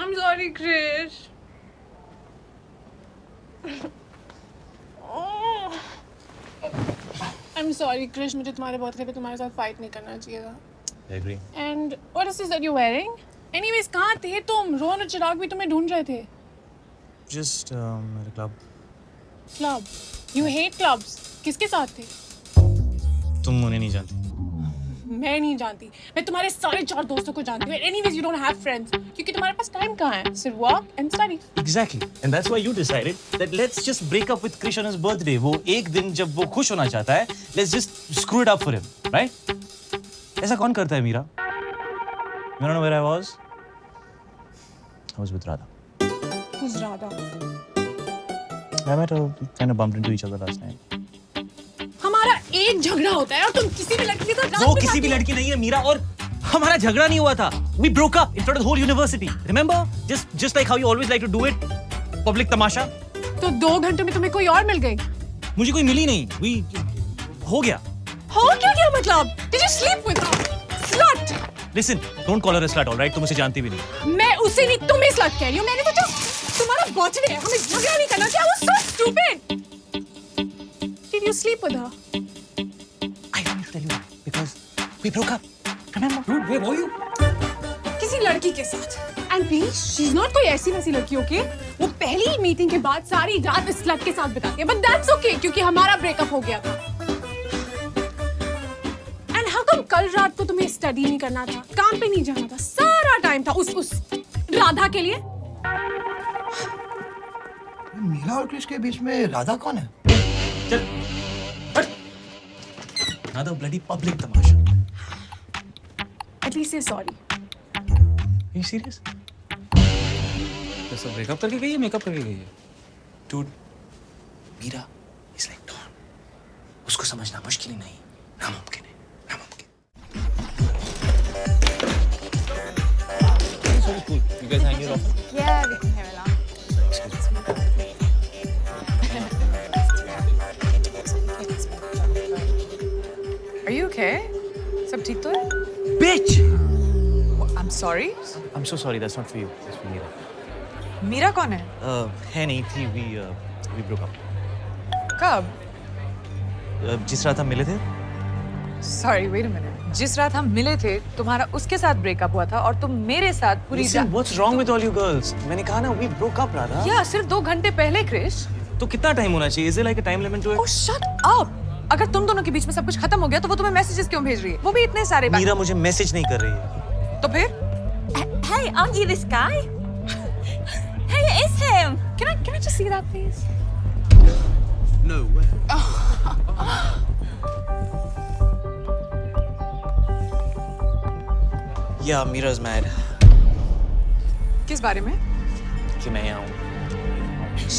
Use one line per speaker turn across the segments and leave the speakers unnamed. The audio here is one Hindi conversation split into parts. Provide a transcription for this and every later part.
I'm sorry, Krish. I'm sorry, Krish. मुझे तुम्हारे बर्थडे पे तुम्हारे साथ फाइट नहीं करना चाहिए था.
I agree.
And what is this that you're wearing? Anyways, कहाँ थे तुम? रोहन और चिराग भी तुम्हें ढूंढ रहे थे.
Just at a club.
Club. You hate clubs. किसके साथ थे?
तुम उन्हें नहीं जानती.
मैं नहीं जानती. मैं तुम्हारे सारे 4 दोस्तों को जानती हूँ. Anyways, you don't have friends. क्योंकि तुम्हारे पास टाइम कहाँ है? सिर्फ work and study.
Exactly. And that's why you decided that let's just break up with Krish on his birthday. वो एक दिन जब वो खुश होना चाहता है, let's just screw it up for him, right? ऐसा कौन करता है Meera? You don't know where I was? I was with Radha.
Who's Radha?
I met her. We kind of bumped into each other last night.
हमारा एक झगड़ा होता है और तुम किसी भी लड़की के साथ रात
वो
में
किसी भी लड़की नहीं है मीरा और हमारा झगड़ा नहीं हुआ था. We broke up in front of the whole university. Remember? Just like how you always like to do it. Public तमाशा.
तो 2 घंटे में तुम्हें कोई और मिल गई.
मुझे कोई मिली नहीं. हो गया.
हो क्या मतलब? Did you sleep with her? Slut.
Listen, don't call her a slut, all right? तुम उसे जानती भी नहीं.
मैं उसे नहीं तुम्हें slut कह रही हूँ. मैंने सोचा तुम्हारा बर्थडे है. हमें झगड़ा नहीं करना चाहिए. I was so stupid. Did you sleep with her?
I don't need to tell you because we broke up. Remember? Dude, where were you?
किसी लड़की के साथ. And please, she's not कोई ऐसी वैसी लड़की, okay? वो पहली मीटिंग के बाद सारी रात इस लड़के के साथ बिताती है. But that's okay क्योंकि हमारा ब्रेकअप हो गया था. And how come कल रात को तुम्हें स्टडी नहीं करना था? काम पे नहीं जाना था? सारा टाइम था उस राधा के लिए.
मीरा और कृष के बीच में राधा कौन है?
चल. Another bloody public Tamasha.
At least say sorry.
Are you serious?
तो सब ब्रेकअप करके गई है, मेकअप करके गई है.
Dude, Meera is like Dawn. उसको समझना मुश्किल ही नहीं, नामुमकिन है, नामुमकिन.
So cool. You guys hang here often?
Yeah, we can hear a lot. Are you okay? सब ठीक तो है?
Bitch!
I'm sorry.
I'm so sorry. That's not for you. That's for Meera.
Meera कौन है?
है नहीं थी. We broke up.
कब?
जिस रात हम मिले थे.
Sorry, wait a minute. जिस रात हम मिले थे, तुम्हारा उसके साथ ब्रेकअप हुआ था और तुम मेरे साथ पूरी
Listen, what's wrong with all you girls? मैंने कहा ना, we broke up, राधा.
या सिर्फ 2 घंटे पहले, क्रिश.
तो कितना टाइम होना चाहिए? Is there like a time limit to it?
Oh, shut up! अगर तुम दोनों के बीच में सब कुछ खत्म हो गया तो वो तुम्हें मैसेजेस क्यों भेज रही है? वो भी इतने सारे.
मीरा मुझे मैसेज नहीं कर रही है.
तो फिर?
Hey, aren't you this guy? Hey, it is him.
Can I just see that, please?
No way.
Yeah, Mira's mad.
किस बारे में?
कि मैं यहाँ हूँ.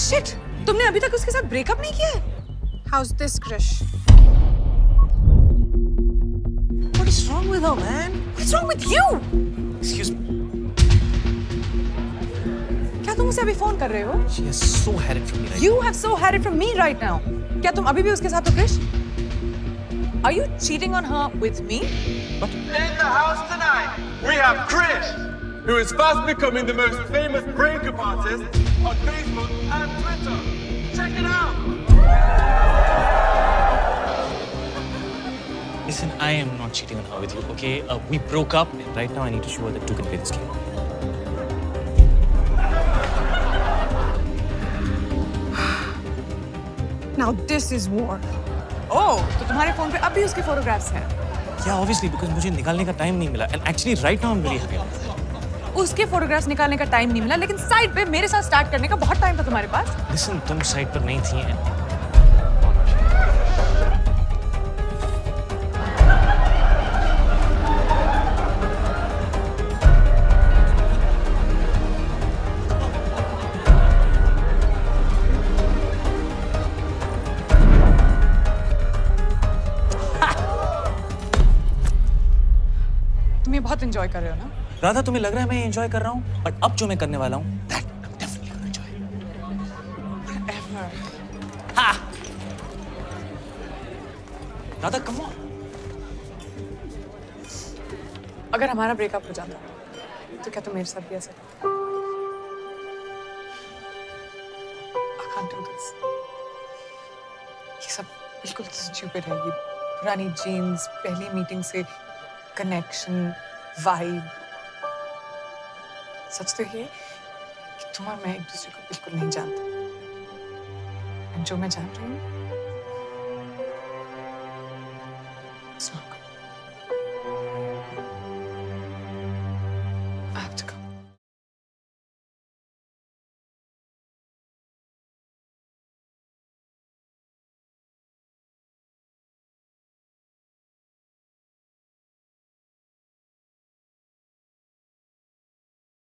Shit! तुमने अभी तक उसके साथ ब्रेकअप नहीं किया है?
How's this, Krish?
What is wrong with her, man?
What's wrong with you?
Excuse me.
क्या तुम उसे अभी फोन कर रहे हो?
She has so had it from me right
You have so had it from me right now. क्या तुम अभी भी उसके साथ हो, Krrish? Are you cheating on her with me?
In the house tonight, we have Krish, who is fast becoming the most famous breakup artist on Facebook and Twitter. Check it out.
Listen, I am not cheating on her with you, okay? We broke up. Right now, I need to show her that two can play this game.
Now this is war.
Oh, तो तुम्हारे फोन पे अब भी उसके फोटोग्राफ्स हैं?
Yeah, obviously, because मुझे निकालने का टाइम नहीं मिला. And actually, right now, I'm really happy.
उसके फोटोग्राफ्स निकालने का टाइम नहीं मिला, लेकिन साइड पे मेरे साथ स्टार्ट करने का बहुत टाइम था तुम्हारे पास.
Listen, तुम साइड पर नहीं थी.
तुम ये बहुत एंजॉय कर रहे हो ना?
राधा, तुम्हें लग रहा है मैं एंजॉय कर रहा हूँ, बट अब जो मैं करने वाला हूँ, that I'm definitely gonna enjoy.
Whatever.
Ha! Radha, come on.
अगर हमारा ब्रेकअप हो जाता तो क्या तुम मेरे साथ भी ऐसा करते? जीन्स, ये सब बिल्कुल स्टूपिड है। ये पुरानी जीन्स, पहली मीटिंग से कनेक्शन, वाइब। सच तो ये कि तुम और मैं एक दूसरे को बिल्कुल नहीं जानते। और जो मैं जान रही हूँ